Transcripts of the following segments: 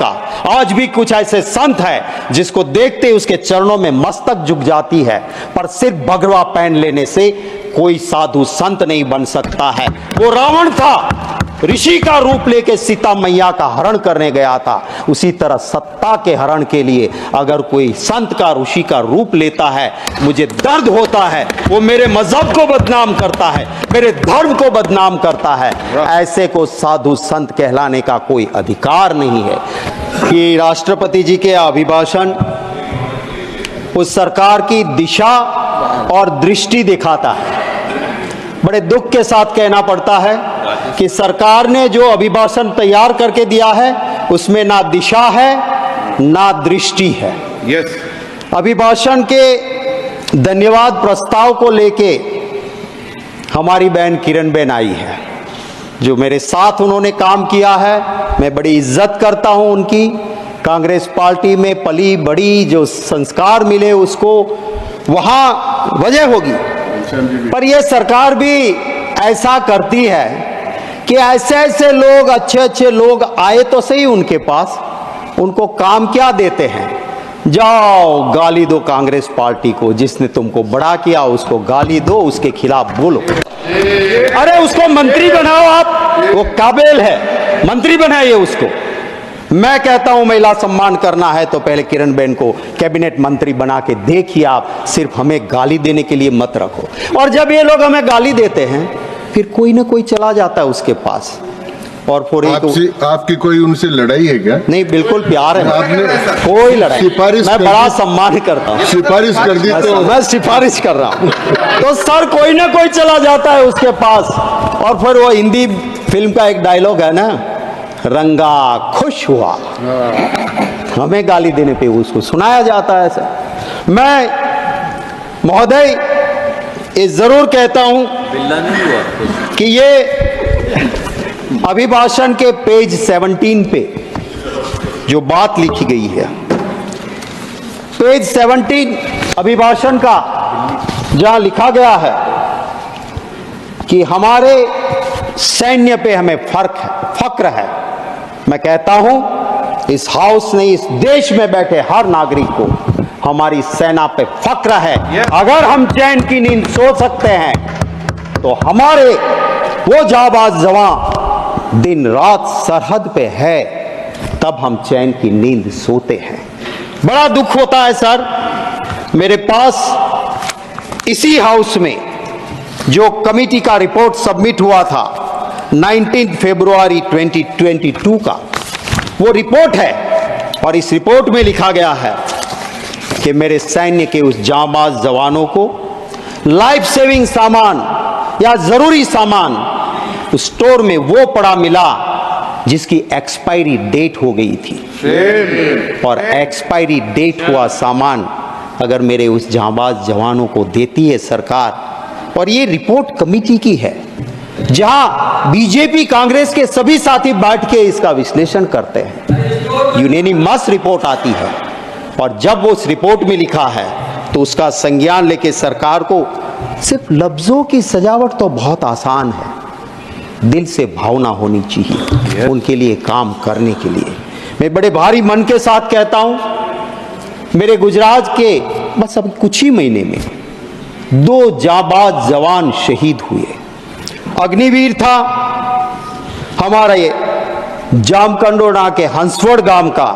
का। आज भी कुछ ऐसे संत हैं जिसको देखते उसके चरणों में मस्तक झुक जाती है, पर सिर्फ भगवा पहन लेने से कोई साधु संत नहीं बन सकता है। वो रावण था, ऋषि का रूप लेके सीता मैया का हरण करने गया था। उसी तरह सत्ता के हरण के लिए अगर कोई संत का, ऋषि का रूप लेता है, मुझे दर्द होता है। वो मेरे मजहब को बदनाम करता है, मेरे धर्म को बदनाम करता है। ऐसे को साधु संत कहलाने का कोई अधिकार नहीं है। कि राष्ट्रपति जी के अभिभाषण उस सरकार की दिशा और दृष्टि दिखाता है। बड़े दुख के साथ कहना पड़ता है कि सरकार ने जो अभिभाषण तैयार करके दिया है उसमें ना दिशा है ना दृष्टि है। यस। अभिभाषण के धन्यवाद प्रस्ताव को लेके हमारी बहन किरण बेन आई है, जो मेरे साथ उन्होंने काम किया है। मैं बड़ी इज्जत करता हूं उनकी। कांग्रेस पार्टी में पली बड़ी, जो संस्कार मिले उसको वहां वजह होगी, पर यह सरकार भी ऐसा करती है कि ऐसे ऐसे लोग, अच्छे अच्छे लोग आए तो सही उनके पास, उनको काम क्या देते हैं? जाओ गाली दो कांग्रेस पार्टी को, जिसने तुमको बड़ा किया उसको गाली दो, उसके खिलाफ बोलो। अरे उसको मंत्री बनाओ आप, वो काबिल है, मंत्री बनाइए उसको। मैं कहता हूं महिला सम्मान करना है तो पहले किरण बेन को कैबिनेट मंत्री बना के देखिए आप, सिर्फ हमें गाली देने के लिए मत रखो। और जब ये लोग हमें गाली देते हैं फिर कोई ना कोई चला जाता है उसके पास, और फिर आपकी कोई उनसे लड़ाई है क्या? नहीं, बिल्कुल प्यार है, कोई लड़ाई। सिफारिश मैं बड़ा सम्मान करता हूँ, सिफारिश कर दी तो मैं सिफारिश कर रहा हूँ। तो सर कोई ना कोई चला जाता है उसके पास। और फिर वो हिंदी फिल्म का एक डायलॉग है ना, रंगा खुश हुआ, हमें गाली देने पे उसको सुनाया जाता है सर। मैं महोदय ये जरूर कहता हूं कि ये अभिभाषण के पेज 17 पे जो बात लिखी गई है, पेज 17 अभिभाषण का, जहां लिखा गया है कि हमारे सैन्य पे हमें फक्र है। मैं कहता हूं इस हाउस ने, इस देश में बैठे हर नागरिक को हमारी सेना पे फक्र है। अगर हम चैन की नींद सो सकते हैं तो हमारे वो जाबाज जवान दिन रात सरहद पे है, तब हम चैन की नींद सोते हैं। बड़ा दुख होता है सर, मेरे पास इसी हाउस में जो कमेटी का रिपोर्ट सबमिट हुआ था 19 फरवरी 2022 का, वो रिपोर्ट है। और इस रिपोर्ट में लिखा गया है कि मेरे सैन्य के उस जांबाज जवानों को लाइफ सेविंग सामान या जरूरी सामान उस स्टोर में वो पड़ा मिला जिसकी एक्सपायरी डेट हो गई थी। और एक्सपायरी डेट हुआ सामान अगर मेरे उस जांबाज जवानों को देती है सरकार, और ये रिपोर्ट कमेटी की है जहां बीजेपी कांग्रेस के सभी साथी बैठ के इसका विश्लेषण करते हैं, यूनानिमस रिपोर्ट आती है। और जब वो उस रिपोर्ट में लिखा है तो उसका संज्ञान लेके सरकार को, सिर्फ लफ्जों की सजावट तो बहुत आसान है, दिल से भावना होनी चाहिए उनके लिए काम करने के लिए। मैं बड़े भारी मन के साथ कहता हूं, मेरे गुजरात के बस अब कुछ ही महीने में 2 जाबाज जवान शहीद हुए। अग्निवीर था हमारा ये जामकंडोना के हंसवड़ गांव का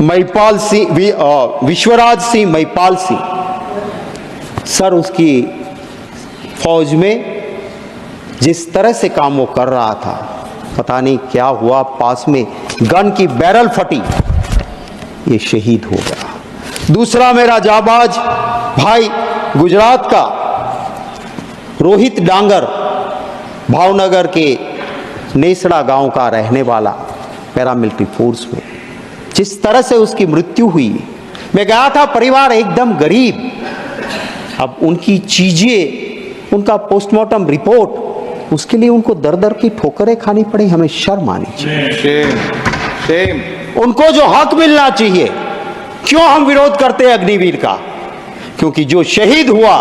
महिपाल सिंह, विश्वराज सिंह महिपाल सिंह। सर उसकी फौज में जिस तरह से काम वो कर रहा था, पता नहीं क्या हुआ, पास में गन की बैरल फटी, ये शहीद हो गया। दूसरा मेरा जाबाज भाई गुजरात का रोहित डांगर, भावनगर के नेसड़ा गांव का रहने वाला, पैरामिलिट्री फोर्स में, जिस तरह से उसकी मृत्यु हुई। मैं गया था, परिवार एकदम गरीब। अब उनकी चीजें, उनका पोस्टमार्टम रिपोर्ट, उसके लिए उनको दर दर की ठोकरें खानी पड़ी। हमें शर्म आनी चाहिए। उनको जो हक मिलना चाहिए, क्यों हम विरोध करते हैं अग्निवीर का? क्योंकि जो शहीद हुआ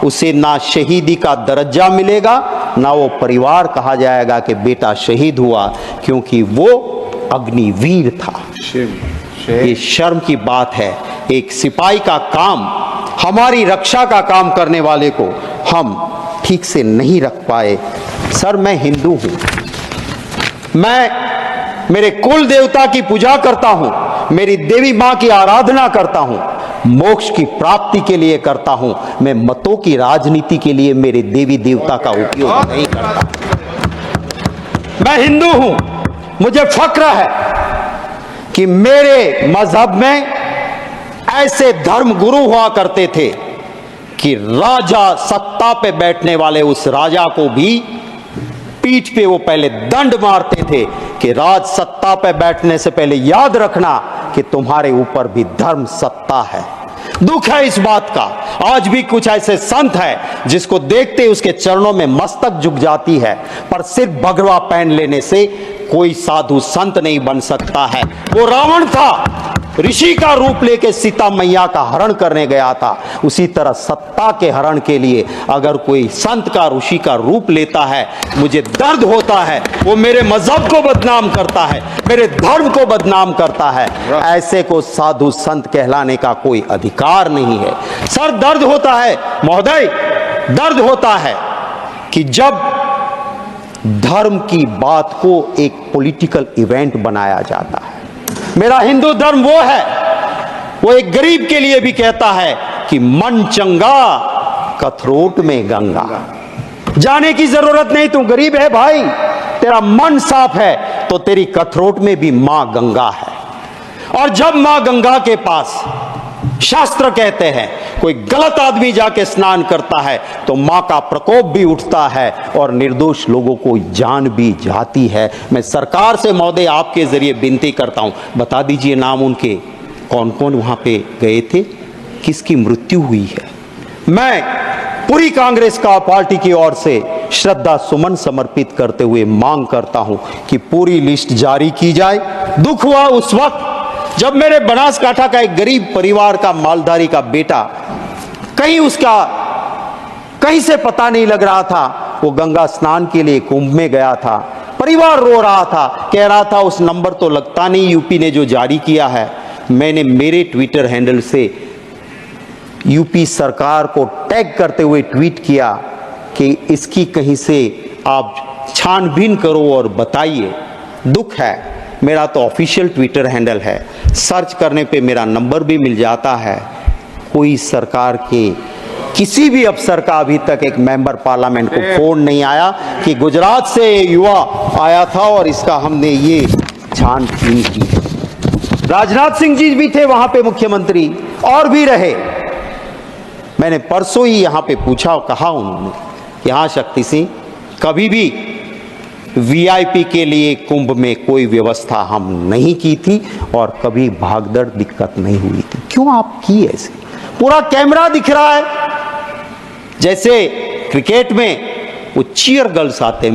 उसे ना शहीदी का दर्जा मिलेगा, ना वो परिवार कहा जाएगा कि बेटा शहीद हुआ, क्योंकि वो अग्निवीर था। ये शर्म की बात है, एक सिपाही का काम, हमारी रक्षा का काम करने वाले को हम ठीक से नहीं रख पाए। सर, मैं हिंदू हूं, मैं मेरे कुल देवता की पूजा करता हूं, मेरी देवी मां की आराधना करता हूं, मोक्ष की प्राप्ति के लिए करता हूं। मैं मतों की राजनीति के लिए मेरे देवी देवता का उपयोग नहीं करता। मैं हिंदू हूं, मुझे फक्र है कि मेरे मजहब में ऐसे धर्म गुरु हुआ करते थे कि राजा सत्ता पे बैठने वाले उस राजा को भी पीठ पे वो पहले दंड मारते थे कि राज सत्ता पे बैठने से पहले याद रखना कि तुम्हारे ऊपर भी धर्म सत्ता है। दुख है इस बात का, आज भी कुछ ऐसे संत हैं जिसको देखते उसके चरणों में मस्तक झुक जाती है, पर सिर्फ भगवा पहन लेने से कोई साधु संत नहीं बन सकता है। वो रावण था, ऋषि का रूप लेके सीता मैया का हरण करने गया था। उसी तरह सत्ता के हरण के लिए अगर कोई संत का, ऋषि का रूप लेता है, मुझे दर्द होता है। वो मेरे मजहब को बदनाम करता है, मेरे धर्म को बदनाम करता है। ऐसे को साधु संत कहलाने का कोई अधिकार नहीं है। सर, दर्द होता है महोदय, दर्द होता है कि जब धर्म की बात को एक पॉलिटिकल इवेंट बनाया जाता है। मेरा हिंदू धर्म वो है, वो एक गरीब के लिए भी कहता है कि मन चंगा कथरोट में गंगा। जाने की जरूरत नहीं, तू गरीब है भाई, तेरा मन साफ है तो तेरी कथरोट में भी मां गंगा है। और जब मां गंगा के पास, शास्त्र कहते हैं, कोई गलत आदमी जाके स्नान करता है तो मां का प्रकोप भी उठता है और निर्दोष लोगों को जान भी जाती है। मैं सरकार से महोदय आपके जरिए विनती करता हूं, बता दीजिए नाम उनके, कौन कौन वहां पे गए थे, किसकी मृत्यु हुई है। मैं पूरी कांग्रेस का पार्टी की ओर से श्रद्धा सुमन समर्पित करते हुए मांग करता हूं कि पूरी लिस्ट जारी की जाए। दुख हुआ उस वक्त जब मेरे बनासकांठा का एक गरीब परिवार का मालधारी का बेटा, कहीं उसका कहीं से पता नहीं लग रहा था, वो गंगा स्नान के लिए कुंभ में गया था। परिवार रो रहा था, कह रहा था उस नंबर तो लगता नहीं यूपी ने जो जारी किया है। मैंने मेरे ट्विटर हैंडल से यूपी सरकार को टैग करते हुए ट्वीट किया कि इसकी कहीं से आप छानबीन करो और बताइए। दुख है, मेरा तो ऑफिशियल ट्विटर हैंडल है, सर्च करने पे मेरा नंबर भी मिल जाता है। कोई सरकार के किसी भी अफसर का अभी तक एक मेंबर पार्लियामेंट को फोन नहीं आया कि गुजरात से युवा आया था और इसका हमने ये छानबीन की। राजनाथ सिंह जी भी थे वहां पे मुख्यमंत्री, और भी रहे। मैंने परसों ही यहां पे पूछा, कहा उन्होंने कि हाँ शक्ति सिंह, कभी भी वीआईपी के लिए कुंभ में कोई व्यवस्था हम नहीं की थी और कभी भागदड़ दिक्कत नहीं हुई थी। क्यों आप की ऐसे? पूरा कैमरा दिख रहा है, जैसे क्रिकेट में वो चीयर गर्ल्स आते,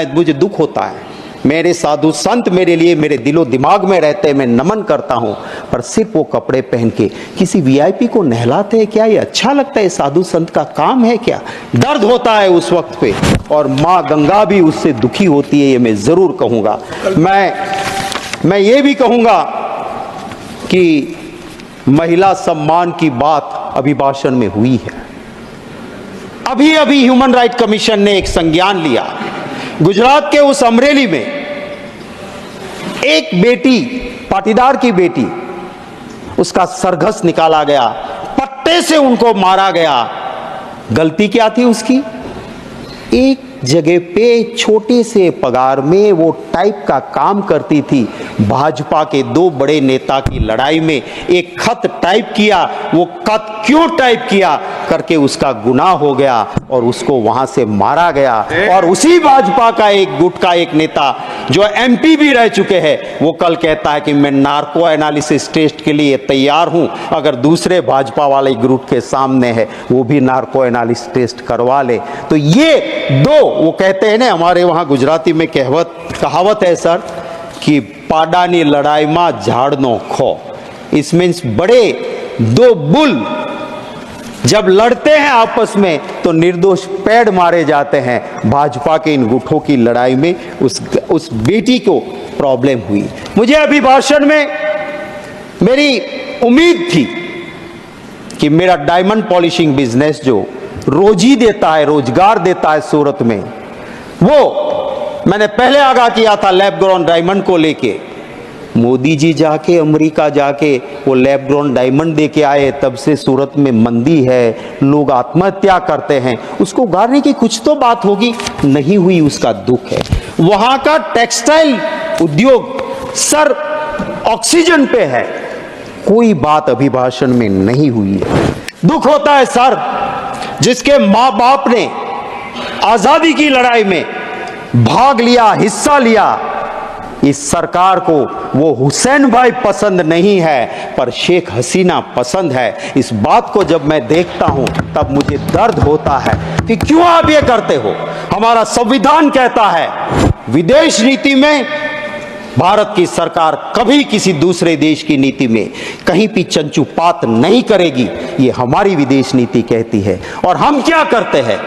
मुझे दुख होता है। मेरे साधु संत मेरे लिए मेरे दिलो दिमाग में रहते हैं, मैं नमन करता हूं, पर सिर्फ वो कपड़े पहन के किसी वीआईपी को नहलाते हैं क्या? ये अच्छा लगता है? साधु संत का काम है क्या? दर्द होता है उस वक्त पे, और माँ गंगा भी उससे दुखी होती है, ये मैं जरूर कहूंगा। मैं ये भी कहूंगा कि महिला सम्मान की बात अभिभाषण में हुई है। अभी अभी ह्यूमन राइट कमीशन ने एक संज्ञान लिया। गुजरात के उस अमरेली में एक बेटी, पाटीदार की बेटी, उसका सरघस निकाला गया, पट्टे से उनको मारा गया। गलती क्या थी उसकी? एक जगह पे छोटे से पगार में वो टाइप का काम करती थी। भाजपा के दो बड़े नेता की लड़ाई में एक खत टाइप किया, वो खत क्यों टाइप किया करके उसका गुनाह हो गया और उसको वहां से मारा गया। और उसी भाजपा का एक गुट का एक नेता जो एमपी भी रह चुके हैं, वो कल कहता है कि मैं नार्को एनालिसिस टेस्ट के लिए तैयार हूं, अगर दूसरे भाजपा वाले ग्रुप के सामने है वो भी नार्को एनालिसिस टेस्ट करवा ले। तो ये दो, वो कहते हैं ना, हमारे वहां गुजराती में कहावत है सर कि पाडानी लड़ाई में झाड़ नो खो। इस मीन्स बड़े दो बुल जब लड़ते हैं आपस में तो निर्दोष पेड़ मारे जाते हैं। भाजपा के इन गुटों की लड़ाई में उस बेटी को प्रॉब्लम हुई। मुझे अभिभाषण में मेरी उम्मीद थी कि मेरा डायमंड पॉलिशिंग बिजनेस जो रोजी देता है, रोजगार देता है सूरत में, वो मैंने पहले आगाह किया था लैब ग्रोन डायमंड को लेके। मोदी जी जाके अमेरिका जाके वो लैब ग्रोन डायमंड दे के आए, तब से सूरत में मंदी है, लोग आत्महत्या करते हैं। उसको उगारने की कुछ तो बात होगी, नहीं हुई, उसका दुख है। वहां का टेक्सटाइल उद्योग सर ऑक्सीजन पे है, कोई बात अभिभाषण में नहीं हुई है। दुख होता है सर, जिसके मां बाप ने आजादी की लड़ाई में भाग लिया, हिस्सा लिया। इस सरकार को वो हुसैन भाई पसंद नहीं है, पर शेख हसीना पसंद है। इस बात को जब मैं देखता हूं तब मुझे दर्द होता है कि क्यों आप ये करते हो। हमारा संविधान कहता है विदेश नीति में भारत की सरकार कभी किसी दूसरे देश की नीति में कहीं भी चंचुपात नहीं करेगी, ये हमारी विदेश नीति कहती है। और हम क्या करते हैं,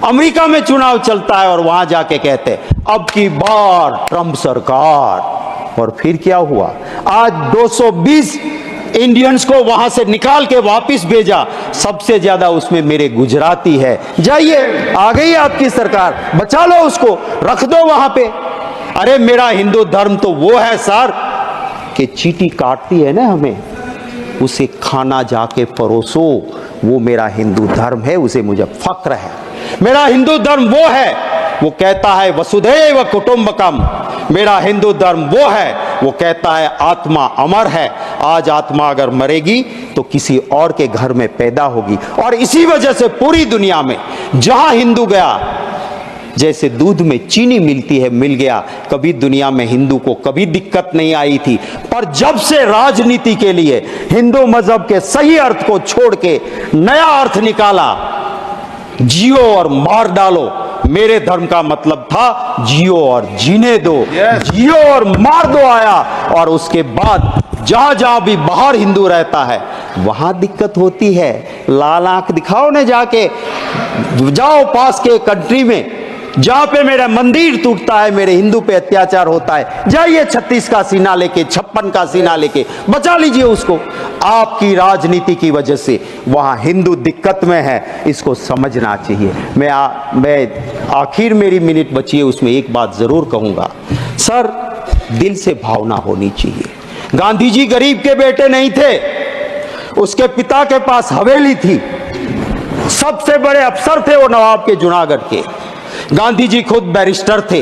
अमेरिका में चुनाव चलता है और वहां जाके कहते अब की बार ट्रंप सरकार। और फिर क्या हुआ, आज 220 इंडियंस को वहां से निकाल के वापस भेजा, सबसे ज्यादा उसमें मेरे गुजराती है। जाइए, आ गई आपकी सरकार, बचा लो उसको, रख दो वहां पे। अरे मेरा हिंदू धर्म तो वो है सर कि चींटी काटती है ना हमें, उसे खाना जाके परोसो, वो मेरा हिंदू धर्म है, उसे मुझे फक्र है। मेरा हिंदू धर्म वो है, वो कहता है वसुधैव कुटुंबकम। मेरा हिंदू धर्म वो है, वो कहता है आत्मा अमर है। आज आत्मा अगर मरेगी तो किसी और के घर में पैदा होगी। और इसी वजह से पूरी दुनिया में जहां हिंदू गया, जैसे दूध में चीनी मिलती है, मिल गया। कभी दुनिया में हिंदू को कभी दिक्कत नहीं आई थी, पर जब से राजनीति के लिए हिंदू मजहब के सही अर्थ को छोड़ के नया अर्थ निकाला, जियो और मार डालो, मेरे धर्म का मतलब था जियो और जीने दो, जियो और मार दो आया। और उसके बाद जहां जहां भी बाहर हिंदू रहता है वहां दिक्कत होती है। लाल आंख दिखाओ ने जाके, जाओ पास के कंट्री में जहां पे मेरा मंदिर टूटता है, मेरे हिंदू पे अत्याचार होता है, जाइए 36 का सीना लेके, 56 का सीना लेके, बचा लीजिए उसको। आपकी राजनीति की वजह से वहां हिंदू दिक्कत में है, इसको समझना चाहिए। मैं आखिर मेरी मिनट बची है, उसमें एक बात जरूर कहूंगा सर, दिल से भावना होनी चाहिए। गांधी जी गरीब के बेटे नहीं थे, उसके पिता के पास हवेली थी, सबसे बड़े अफसर थे वो नवाब के, जूनागढ़ के। गांधी जी खुद बैरिस्टर थे,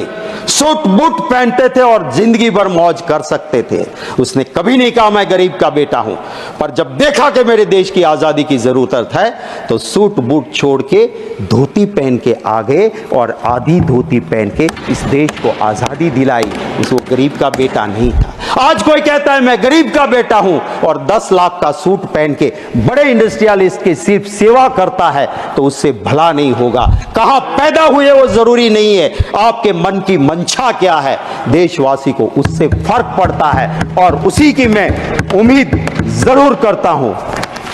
सूट बूट पहनते थे और जिंदगी भर मौज कर सकते थे। उसने कभी नहीं कहा मैं गरीब का बेटा हूं, पर जब देखा कि मेरे देश की आजादी की जरूरत है तो सूट बूट छोड़ के धोती पहन के आ गए और आधी धोती पहन के इस देश को आजादी दिलाई। वो गरीब का बेटा नहीं था। आज कोई कहता है मैं गरीब का बेटा हूं और 10 लाख का सूट पहन के बड़े इंडस्ट्रियलिस्ट की सिर्फ सेवा करता है, तो उससे भला नहीं होगा। कहां पैदा हुए वो जरूरी नहीं है, आपके मन की मंशा क्या है, देशवासी को उससे फर्क पड़ता है। और उसी की मैं उम्मीद जरूर करता हूं।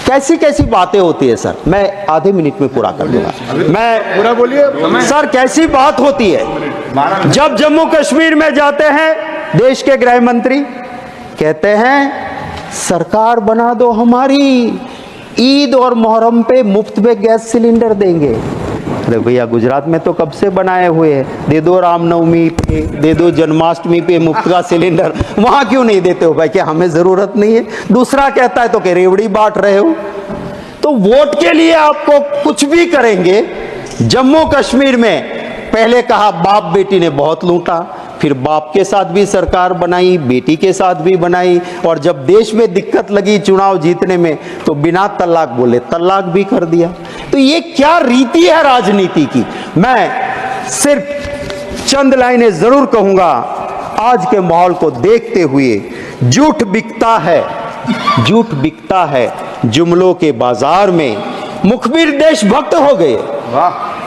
कैसी कैसी बातें होती है सर, मैं आधे मिनट में पूरा कर दूंगा। मैं पूरा बोलिए सर, कैसी बात होती है जब जम्मू कश्मीर में जाते हैं, देश के गृह मंत्री कहते हैं सरकार बना दो हमारी, ईद और मुहर्रम पे मुफ्त में गैस सिलेंडर देंगे। अरे भैया, गुजरात में तो कब से बनाए हुए हैं, दे दो रामनवमी पे, दे दो जन्माष्टमी पे मुफ्त का सिलेंडर, वहां क्यों नहीं देते हो भाई? क्या हमें जरूरत नहीं है? दूसरा कहता है तो कि रेवड़ी बांट रहे हो। तो वोट के लिए आपको कुछ भी करेंगे। जम्मू कश्मीर में पहले कहा बाप बेटी ने बहुत लूटा, फिर बाप के साथ भी सरकार बनाई, बेटी के साथ भी बनाई, और जब देश में दिक्कत लगी चुनाव जीतने में तो बिना तलाक बोले तलाक भी कर दिया। तो ये क्या रीति है राजनीति की? मैं सिर्फ चंद लाइनें जरूर कहूंगा। आज के माहौल को देखते हुए झूठ बिकता है, झूठ बिकता है जुमलों के बाजार में। मुखबिर देशभक्त हो गए,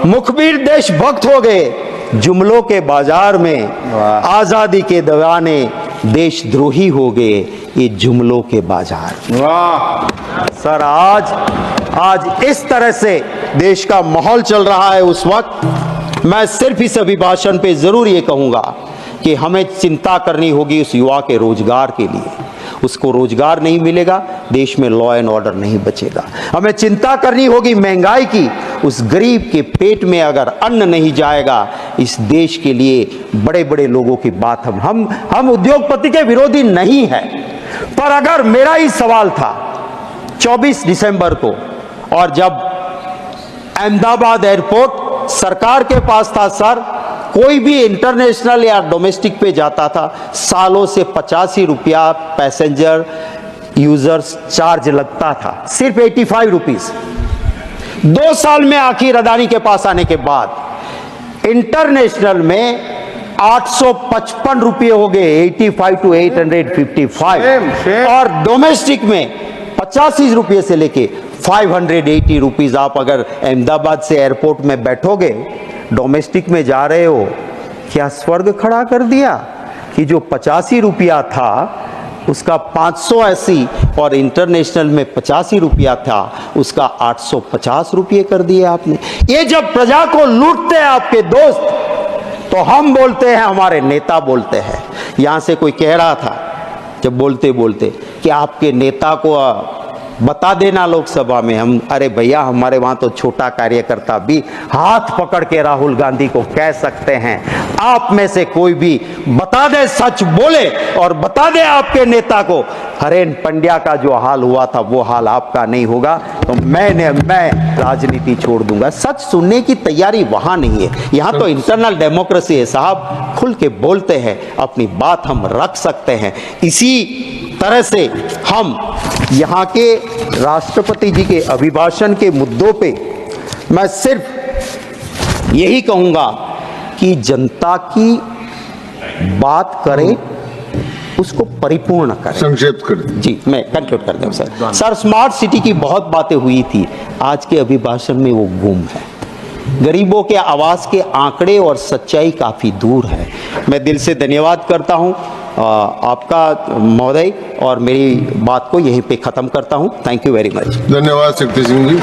मुखबिर देशभक्त हो गए जुमलों के बाजार में। आजादी के दीवाने देशद्रोही हो गए ये जुमलों के बाजार। वाह। सर आज इस तरह से देश का माहौल चल रहा है। उस वक्त मैं सिर्फ इस अभिभाषण पे जरूर ये कहूंगा कि हमें चिंता करनी होगी उस युवा के रोजगार के लिए। उसको रोजगार नहीं मिलेगा, देश में लॉ एंड ऑर्डर नहीं बचेगा। हमें चिंता करनी होगी महंगाई की। उस गरीब के पेट में अगर अन्न नहीं जाएगा, इस देश के लिए बड़े बड़े लोगों की बात हम उद्योगपति के विरोधी नहीं है। पर अगर मेरा ही सवाल था 24 दिसंबर को, और जब अहमदाबाद एयरपोर्ट सरकार के पास था सर, कोई भी इंटरनेशनल या डोमेस्टिक पे जाता था, सालों से 85 रुपया पैसेंजर यूजर्स चार्ज लगता था, सिर्फ 85 रुपीज। 2 साल में आखिर अदानी के पास आने के बाद इंटरनेशनल में 855 रुपये हो गए, 85 to 855, और डोमेस्टिक में 85 रुपये से लेके 580 रुपीज। आप अगर अहमदाबाद से एयरपोर्ट में बैठोगे, डोमेस्टिक में जा रहे हो, क्या स्वर्ग खड़ा कर दिया कि जो 85 रुपया था उसका 580, और इंटरनेशनल में 85 रुपया था उसका 850 रुपये कर दिए आपने। ये जब प्रजा को लूटते हैं आपके दोस्त, तो हम बोलते हैं, हमारे नेता बोलते हैं। यहां से कोई कह रहा था जब बोलते बोलते कि आपके नेता को बता देना लोकसभा में। हम, अरे भैया, हमारे वहां तो छोटा कार्यकर्ता भी हाथ पकड़ के राहुल गांधी को कह सकते हैं। आप में से कोई भी बता दे, सच बोले और बता दे आपके नेता को, हरेन पंड्या का जो हाल हुआ था वो हाल आपका नहीं होगा, तो मैं राजनीति छोड़ दूंगा। सच सुनने की तैयारी वहां नहीं है। यहां तो इंटरनल डेमोक्रेसी है साहब, खुल के बोलते हैं, अपनी बात हम रख सकते हैं। इसी तरह से हम यहाँ के राष्ट्रपति जी के अभिभाषण के मुद्दों पे मैं सिर्फ यही कहूँगा कि जनता की बात करें, उसको परिपूर्ण करें। संक्षेप कर दीजिए। जी, मैं कंक्लूड करता हूँ सर। सर, स्मार्ट सिटी की बहुत बातें हुई थी, आज के अभिभाषण में वो गुम है। गरीबों के आवास के आंकड़े और सच्चाई काफी दूर है। मैं दिल से धन्यवाद करता हूं आपका महोदय, और मेरी बात को यहीं पे खत्म करता हूं। Thank you very much. धन्यवाद शक्ति सिंह जी।